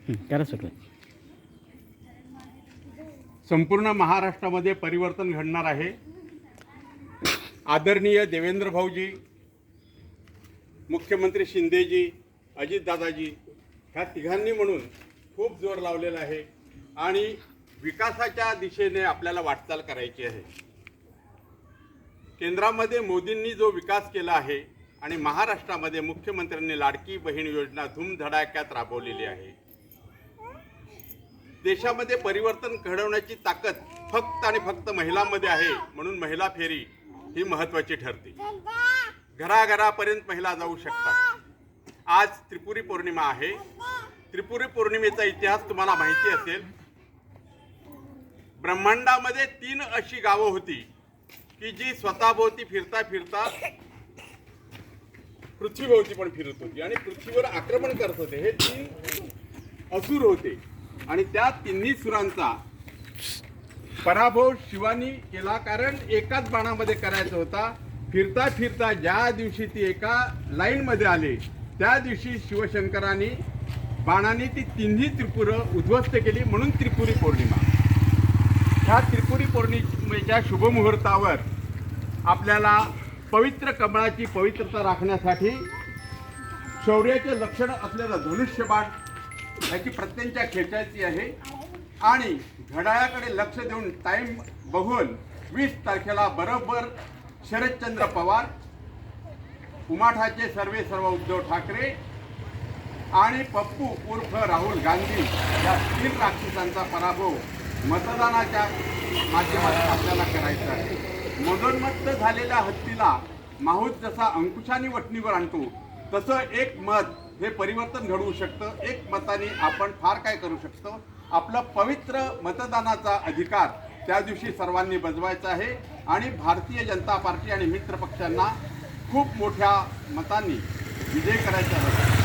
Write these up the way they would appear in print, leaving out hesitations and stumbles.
करा सगळं. संपूर्ण महाराष्ट्रामध्ये परिवर्तन घडणार आहे. आदरणीय देवेंद्र भाऊजी, मुख्यमंत्री शिंदेजी, अजितदादाजी ह्या तिघांनी म्हणून खूप जोर लावलेला आहे आणि विकासाच्या दिशेने आपल्याला वाटचाल करायची आहे. केंद्रामध्ये मोदींनी जो विकास केला आहे आणि महाराष्ट्रामध्ये मुख्यमंत्र्यांनी लाडकी बहीण योजना धूमधडाक्यात राबवलेली आहे. देशामध्ये परिवर्तन घडवण्याची ताकद फक्त आणि फक्त महिलांमध्ये आहे, म्हणून महिला फेरी ही महत्त्वाची ठरते. घराघरापर्यंत महिला जाऊ शकतात. आज त्रिपुरी पौर्णिमा आहे. त्रिपुरी पौर्णिमेचा इतिहास तुम्हाला माहिती असेल. ब्रह्मांडामध्ये 3 अशी गावं होती की जी स्वतःभोवती फिरता फिरता पृथ्वीभोवती पण फिरत होती आणि पृथ्वीवर आक्रमण करत होते. हे 3 असुर होते आणि त्या तिन्ही सुरांचा पराभव शिवानी केला, कारण एकाच बाणामध्ये करायचा होता. फिरता फिरता ज्या दिवशी ती एका लाईनमध्ये आले त्या दिवशी शिवशंकरांनी बाणाने ती तिन्ही त्रिपुरं उद्ध्वस्त केली, म्हणून त्रिपुरी पौर्णिमा. ह्या त्रिपुरी पौर्णिमेच्या शुभमुहूर्तावर आपल्याला पवित्र कमळाची पवित्रता राखण्यासाठी शौर्याचे लक्षण असलेलं धनुष्यबाण याची प्रत्यंचा खेचायची आहे आणि घड्याळाकडे लक्ष देऊन टाइम बघून 20 तारखेला बरोबर शरदचंद्र पवार, उमाठाचे सर्व उद्धव ठाकरे आणि पप्पू उर्फ राहुल गांधी या 3 राक्षसांचा पराभव मतदानाच्या माध्यमातून आपल्याला करायचा आहे. मदोन्मत्त झालेल्या हत्तीला माहूत जसा अंकुशाने वटणीवर आणतो, तसं एक मत हे परिवर्तन घडवू शकतं. एक मताने आपण फार काय करू शकतो. आपलं पवित्र मतदानाचा अधिकार त्या दिवशी सर्वांनी बजवायचा आहे आणि भारतीय जनता पार्टी आणि मित्र पक्षांना खूप मोठ्या मतांनी विजय करायचा आहे.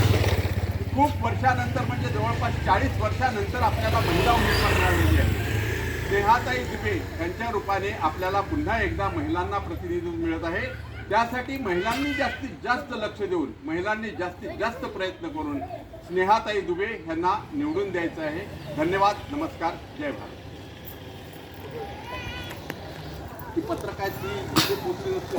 खूप वर्षानंतर म्हणजे जवळपास 40 वर्षानंतर आपल्याला महिला उमेदवार मिळालेली आहे. स्नेहाताई दुबे यांच्या रूपाने आपल्याला पुन्हा एकदा महिलांना प्रतिनिधित्व मिळत आहे. त्यासाठी महिलांनी जास्तीत जास्त लक्ष देऊन, महिलांनी जास्तीत जास्त प्रयत्न करून स्नेहाताई दुबे यांना निवडून द्यायचं आहे. धन्यवाद. नमस्कार. जय भारत. ती पत्रकाची पोचली नसते.